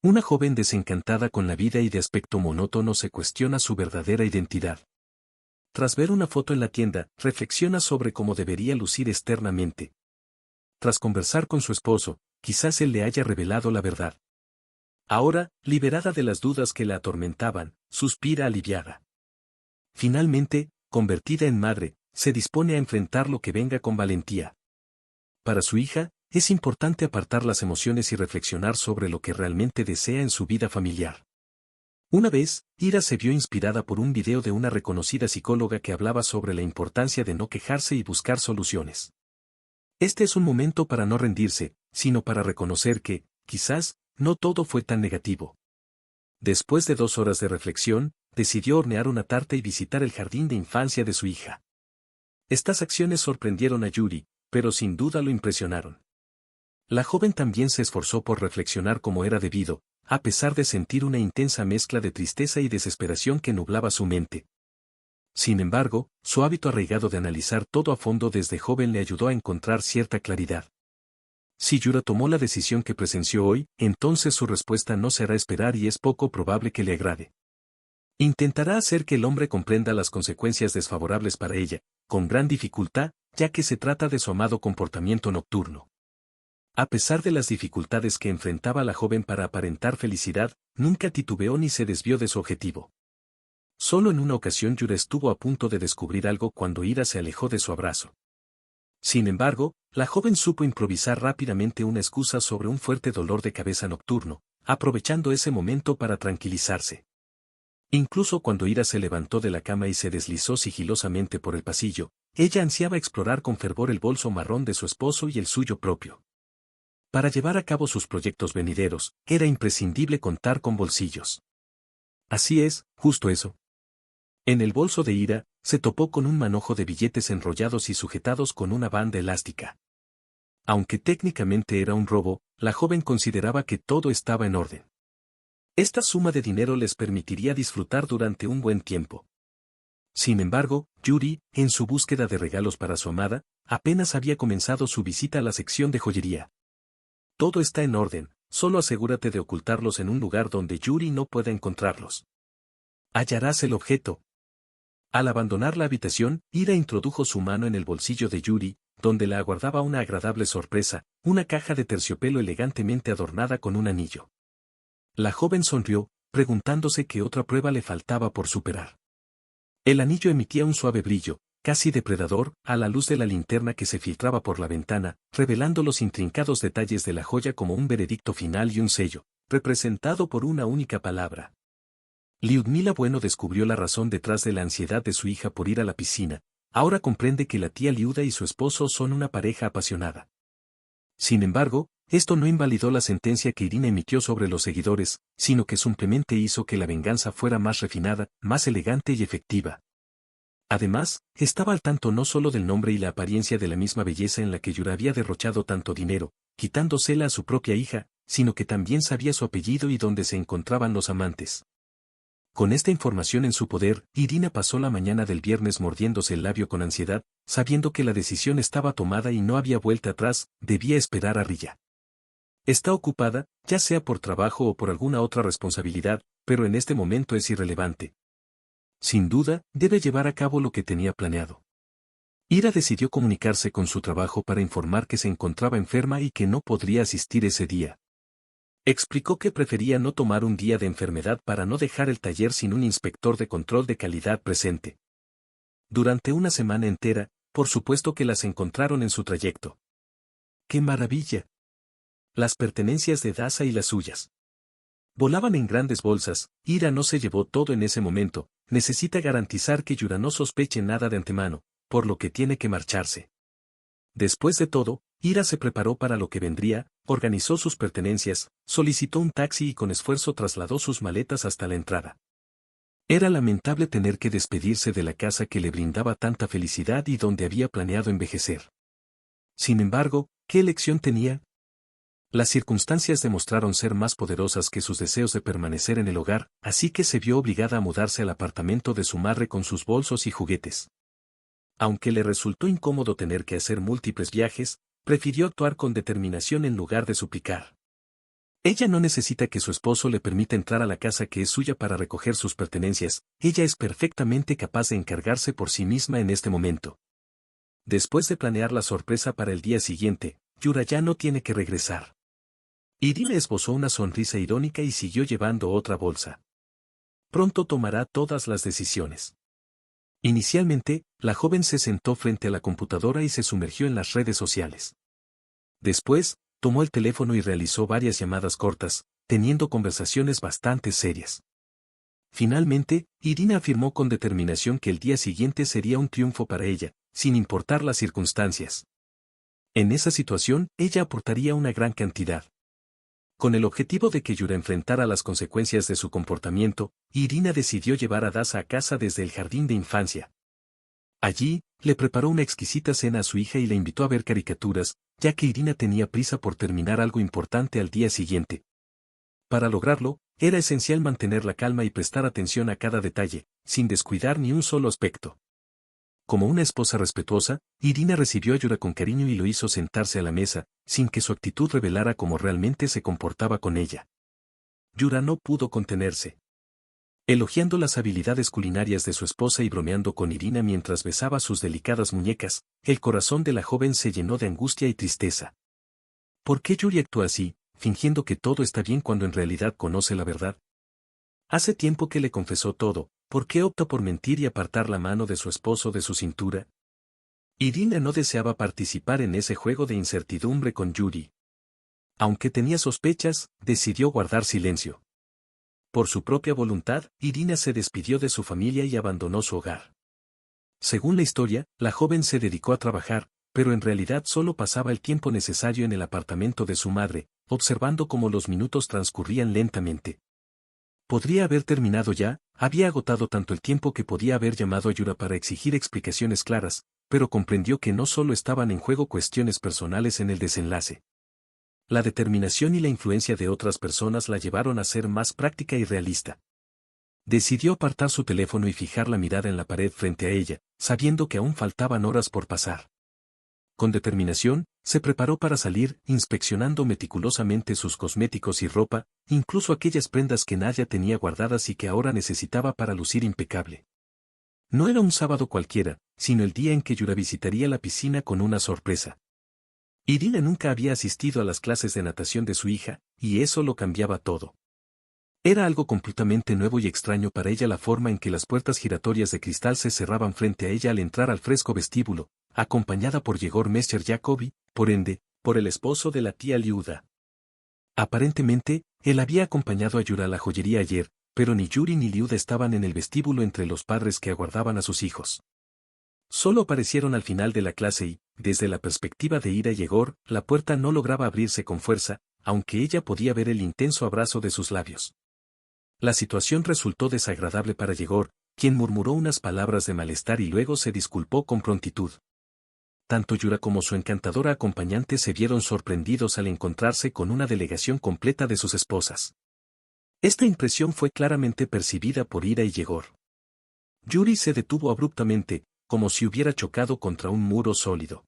Speaker 1: Una joven desencantada con la vida y de aspecto monótono se cuestiona su verdadera identidad. Tras ver una foto en la tienda, reflexiona sobre cómo debería lucir externamente. Tras conversar con su esposo, quizás él le haya revelado la verdad. Ahora, liberada de las dudas que la atormentaban, suspira aliviada. Finalmente, convertida en madre, se dispone a enfrentar lo que venga con valentía. Para su hija, es importante apartar las emociones y reflexionar sobre lo que realmente desea en su vida familiar. Una vez, Ira se vio inspirada por un video de una reconocida psicóloga que hablaba sobre la importancia de no quejarse y buscar soluciones. Este es un momento para no rendirse, sino para reconocer que, quizás, no todo fue tan negativo. Después de 2 horas de reflexión, decidió hornear una tarta y visitar el jardín de infancia de su hija. Estas acciones sorprendieron a Yuri, pero sin duda lo impresionaron. La joven también se esforzó por reflexionar como era debido, a pesar de sentir una intensa mezcla de tristeza y desesperación que nublaba su mente. Sin embargo, su hábito arraigado de analizar todo a fondo desde joven le ayudó a encontrar cierta claridad. Si Yura tomó la decisión que presenció hoy, entonces su respuesta no se hará esperar y es poco probable que le agrade. Intentará hacer que el hombre comprenda las consecuencias desfavorables para ella, con gran dificultad, ya que se trata de su amado comportamiento nocturno. A pesar de las dificultades que enfrentaba la joven para aparentar felicidad, nunca titubeó ni se desvió de su objetivo. Solo en una ocasión Yura estuvo a punto de descubrir algo cuando Ira se alejó de su abrazo. Sin embargo, la joven supo improvisar rápidamente una excusa sobre un fuerte dolor de cabeza nocturno, aprovechando ese momento para tranquilizarse. Incluso cuando Ira se levantó de la cama y se deslizó sigilosamente por el pasillo, ella ansiaba explorar con fervor el bolso marrón de su esposo y el suyo propio. Para llevar a cabo sus proyectos venideros, era imprescindible contar con bolsillos. Así es, justo eso. En el bolso de Ira, se topó con un manojo de billetes enrollados y sujetados con una banda elástica. Aunque técnicamente era un robo, la joven consideraba que todo estaba en orden. Esta suma de dinero les permitiría disfrutar durante un buen tiempo. Sin embargo, Yuri, en su búsqueda de regalos para su amada, apenas había comenzado su visita a la sección de joyería. Todo está en orden, solo asegúrate de ocultarlos en un lugar donde Yuri no pueda encontrarlos. Hallarás el objeto. Al abandonar la habitación, Ira introdujo su mano en el bolsillo de Yuri, donde la aguardaba una agradable sorpresa, una caja de terciopelo elegantemente adornada con un anillo. La joven sonrió, preguntándose qué otra prueba le faltaba por superar. El anillo emitía un suave brillo, casi depredador, a la luz de la linterna que se filtraba por la ventana, revelando los intrincados detalles de la joya como un veredicto final y un sello, representado por una única palabra. Liudmila Bueno descubrió la razón detrás de la ansiedad de su hija por ir a la piscina. Ahora comprende que la tía Liuda y su esposo son una pareja apasionada. Sin embargo, esto no invalidó la sentencia que Irina emitió sobre los seguidores, sino que simplemente hizo que la venganza fuera más refinada, más elegante y efectiva. Además, estaba al tanto no solo del nombre y la apariencia de la misma belleza en la que Yura había derrochado tanto dinero, quitándosela a su propia hija, sino que también sabía su apellido y dónde se encontraban los amantes. Con esta información en su poder, Irina pasó la mañana del viernes mordiéndose el labio con ansiedad, sabiendo que la decisión estaba tomada y no había vuelta atrás, debía esperar a Rilla. Está ocupada, ya sea por trabajo o por alguna otra responsabilidad, pero en este momento es irrelevante. Sin duda, debe llevar a cabo lo que tenía planeado. Ira decidió comunicarse con su trabajo para informar que se encontraba enferma y que no podría asistir ese día. Explicó que prefería no tomar un día de enfermedad para no dejar el taller sin un inspector de control de calidad presente. Durante una semana entera, por supuesto que las encontraron en su trayecto. ¡Qué maravilla! Las pertenencias de Daza y las suyas. Volaban en grandes bolsas. Ira no se llevó todo en ese momento, necesita garantizar que Yura no sospeche nada de antemano, por lo que tiene que marcharse. Después de todo, Ira se preparó para lo que vendría, organizó sus pertenencias, solicitó un taxi y con esfuerzo trasladó sus maletas hasta la entrada. Era lamentable tener que despedirse de la casa que le brindaba tanta felicidad y donde había planeado envejecer. Sin embargo, ¿qué elección tenía? Las circunstancias demostraron ser más poderosas que sus deseos de permanecer en el hogar, así que se vio obligada a mudarse al apartamento de su madre con sus bolsos y juguetes. Aunque le resultó incómodo tener que hacer múltiples viajes, prefirió actuar con determinación en lugar de suplicar. Ella no necesita que su esposo le permita entrar a la casa que es suya para recoger sus pertenencias, ella es perfectamente capaz de encargarse por sí misma en este momento. Después de planear la sorpresa para el día siguiente, Yura ya no tiene que regresar. Irina esbozó una sonrisa irónica y siguió llevando otra bolsa. Pronto tomará todas las decisiones. Inicialmente, la joven se sentó frente a la computadora y se sumergió en las redes sociales. Después, tomó el teléfono y realizó varias llamadas cortas, teniendo conversaciones bastante serias. Finalmente, Irina afirmó con determinación que el día siguiente sería un triunfo para ella, sin importar las circunstancias. En esa situación, ella aportaría una gran cantidad. Con el objetivo de que Yura enfrentara las consecuencias de su comportamiento, Irina decidió llevar a Dasa a casa desde el jardín de infancia. Allí, le preparó una exquisita cena a su hija y la invitó a ver caricaturas, ya que Irina tenía prisa por terminar algo importante al día siguiente. Para lograrlo, era esencial mantener la calma y prestar atención a cada detalle, sin descuidar ni un solo aspecto. Como una esposa respetuosa, Irina recibió a Yura con cariño y lo hizo sentarse a la mesa, sin que su actitud revelara cómo realmente se comportaba con ella. Yura no pudo contenerse. Elogiando las habilidades culinarias de su esposa y bromeando con Irina mientras besaba sus delicadas muñecas, el corazón de la joven se llenó de angustia y tristeza. ¿Por qué Yuri actúa así, fingiendo que todo está bien cuando en realidad conoce la verdad? Hace tiempo que le confesó todo, ¿por qué opta por mentir y apartar la mano de su esposo de su cintura? Irina no deseaba participar en ese juego de incertidumbre con Yuri. Aunque tenía sospechas, decidió guardar silencio. Por su propia voluntad, Irina se despidió de su familia y abandonó su hogar. Según la historia, la joven se dedicó a trabajar, pero en realidad solo pasaba el tiempo necesario en el apartamento de su madre, observando cómo los minutos transcurrían lentamente. Podría haber terminado ya, había agotado tanto el tiempo que podía haber llamado a Yura para exigir explicaciones claras, pero comprendió que no solo estaban en juego cuestiones personales en el desenlace. La determinación y la influencia de otras personas la llevaron a ser más práctica y realista. Decidió apartar su teléfono y fijar la mirada en la pared frente a ella, sabiendo que aún faltaban horas por pasar. Con determinación, se preparó para salir, inspeccionando meticulosamente sus cosméticos y ropa, incluso aquellas prendas que Nadia tenía guardadas y que ahora necesitaba para lucir impecable. No era un sábado cualquiera, sino el día en que Yura visitaría la piscina con una sorpresa. Irina nunca había asistido a las clases de natación de su hija, y eso lo cambiaba todo. Era algo completamente nuevo y extraño para ella la forma en que las puertas giratorias de cristal se cerraban frente a ella al entrar al fresco vestíbulo, acompañada por Yegor Messer Jacobi, por ende, por el esposo de la tía Liuda. Aparentemente, él había acompañado a Yura a la joyería ayer, pero ni Yuri ni Liuda estaban en el vestíbulo entre los padres que aguardaban a sus hijos. Solo aparecieron al final de la clase y, desde la perspectiva de Ira y Yegor, la puerta no lograba abrirse con fuerza, aunque ella podía ver el intenso abrazo de sus labios. La situación resultó desagradable para Yegor, quien murmuró unas palabras de malestar y luego se disculpó con prontitud. Tanto Yura como su encantadora acompañante se vieron sorprendidos al encontrarse con una delegación completa de sus esposas. Esta impresión fue claramente percibida por Ira y Yegor. Yuri se detuvo abruptamente, como si hubiera chocado contra un muro sólido.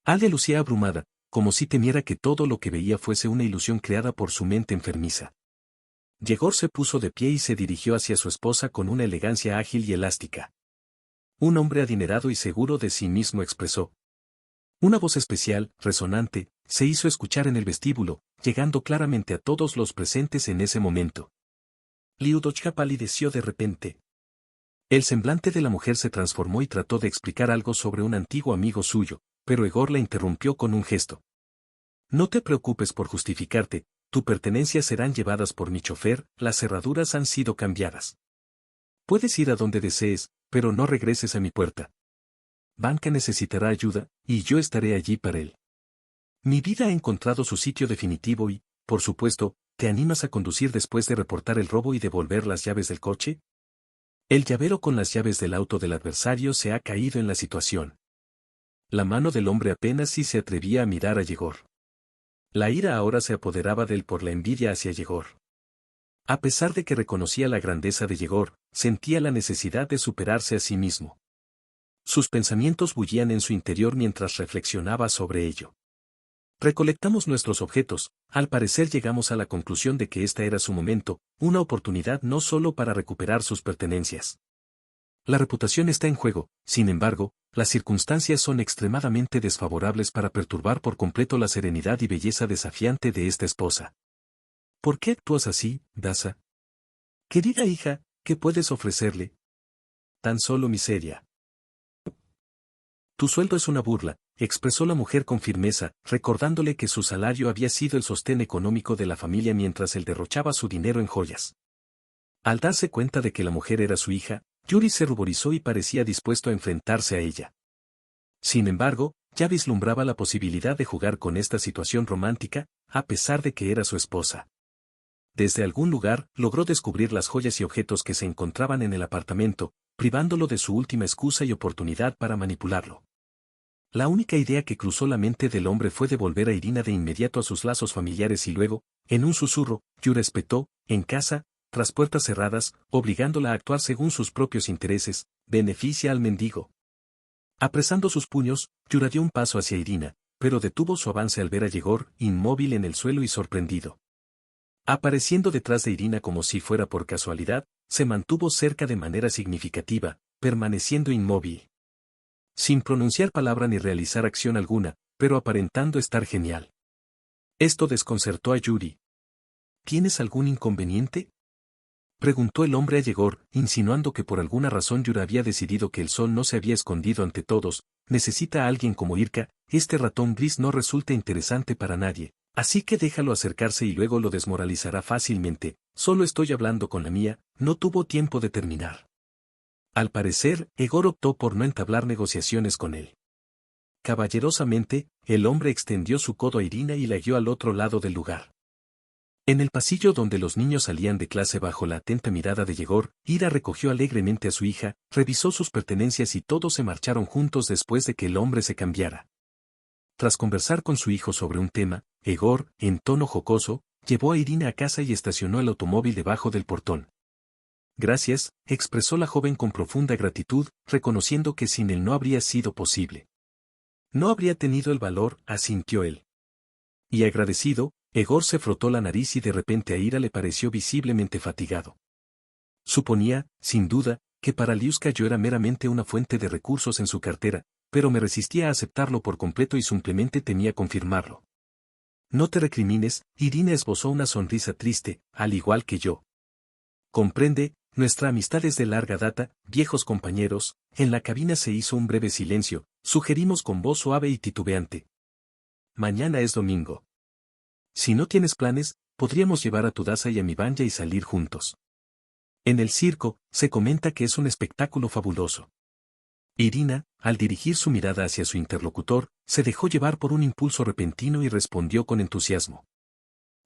Speaker 1: Alia lucía abrumada, como si temiera que todo lo que veía fuese una ilusión creada por su mente enfermiza. Yegor se puso de pie y se dirigió hacia su esposa con una elegancia ágil y elástica. Un hombre adinerado y seguro de sí mismo expresó. Una voz especial, resonante, se hizo escuchar en el vestíbulo, llegando claramente a todos los presentes en ese momento. Liudochka palideció de repente. El semblante de la mujer se transformó y trató de explicar algo sobre un antiguo amigo suyo, pero Egor la interrumpió con un gesto. No te preocupes por justificarte, tus pertenencias serán llevadas por mi chofer, las cerraduras han sido cambiadas. Puedes ir a donde desees, pero no regreses a mi puerta. Banca necesitará ayuda, y yo estaré allí para él. Mi vida ha encontrado su sitio definitivo y, por supuesto, ¿te animas a conducir después de reportar el robo y devolver las llaves del coche? El llavero con las llaves del auto del adversario se ha caído en la situación. La mano del hombre apenas si se atrevía a mirar a Yegor. La ira ahora se apoderaba de él por la envidia hacia Yegor. A pesar de que reconocía la grandeza de Yegor, sentía la necesidad de superarse a sí mismo. Sus pensamientos bullían en su interior mientras reflexionaba sobre ello. Recolectamos nuestros objetos, al parecer llegamos a la conclusión de que este era su momento, una oportunidad no solo para recuperar sus pertenencias. La reputación está en juego, sin embargo, las circunstancias son extremadamente desfavorables para perturbar por completo la serenidad y belleza desafiante de esta esposa. ¿Por qué actúas así, Dasa? Querida hija, ¿qué puedes ofrecerle? Tan solo miseria. Tu sueldo es una burla, expresó la mujer con firmeza, recordándole que su salario había sido el sostén económico de la familia mientras él derrochaba su dinero en joyas. Al darse cuenta de que la mujer era su hija, Yuri se ruborizó y parecía dispuesto a enfrentarse a ella. Sin embargo, ya vislumbraba la posibilidad de jugar con esta situación romántica, a pesar de que era su esposa. Desde algún lugar, logró descubrir las joyas y objetos que se encontraban en el apartamento, privándolo de su última excusa y oportunidad para manipularlo. La única idea que cruzó la mente del hombre fue devolver a Irina de inmediato a sus lazos familiares y luego, en un susurro, Yuri espetó, en casa, tras puertas cerradas, obligándola a actuar según sus propios intereses, beneficia al mendigo. Apresando sus puños, Yura dio un paso hacia Irina, pero detuvo su avance al ver a Yegor, inmóvil en el suelo y sorprendido. Apareciendo detrás de Irina como si fuera por casualidad, se mantuvo cerca de manera significativa, permaneciendo inmóvil. Sin pronunciar palabra ni realizar acción alguna, pero aparentando estar genial. Esto desconcertó a Yuri. ¿Tienes algún inconveniente?, preguntó el hombre a Yegor, insinuando que por alguna razón Yura había decidido que el sol no se había escondido ante todos. Necesita a alguien como Irka, este ratón gris no resulta interesante para nadie, así que déjalo acercarse y luego lo desmoralizará fácilmente. Solo estoy hablando con la mía. No tuvo tiempo de terminar. Al parecer, Yegor optó por no entablar negociaciones con él. Caballerosamente, el hombre extendió su codo a Irina y la guió al otro lado del lugar. En el pasillo donde los niños salían de clase bajo la atenta mirada de Yegor, Ira recogió alegremente a su hija, revisó sus pertenencias y todos se marcharon juntos después de que el hombre se cambiara. Tras conversar con su hijo sobre un tema, Yegor, en tono jocoso, llevó a Irina a casa y estacionó el automóvil debajo del portón. Gracias, expresó la joven con profunda gratitud, reconociendo que sin él no habría sido posible. No habría tenido el valor, asintió él. Y agradecido, Yegor se frotó la nariz y de repente a Ira le pareció visiblemente fatigado. Suponía, sin duda, que para Liuska yo era meramente una fuente de recursos en su cartera, pero me resistía a aceptarlo por completo y simplemente temía confirmarlo. No te recrimines, Irina esbozó una sonrisa triste, al igual que yo. Comprende, nuestra amistad es de larga data, viejos compañeros. En la cabina se hizo un breve silencio, sugerimos con voz suave y titubeante. Mañana es domingo. Si no tienes planes, podríamos llevar a tu daza y a mi banja y salir juntos. En el circo, se comenta que es un espectáculo fabuloso. Irina, al dirigir su mirada hacia su interlocutor, se dejó llevar por un impulso repentino y respondió con entusiasmo.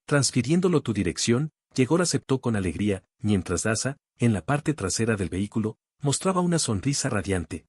Speaker 1: Transfiriéndolo tu dirección, Yegor aceptó con alegría, mientras Daza, en la parte trasera del vehículo, mostraba una sonrisa radiante.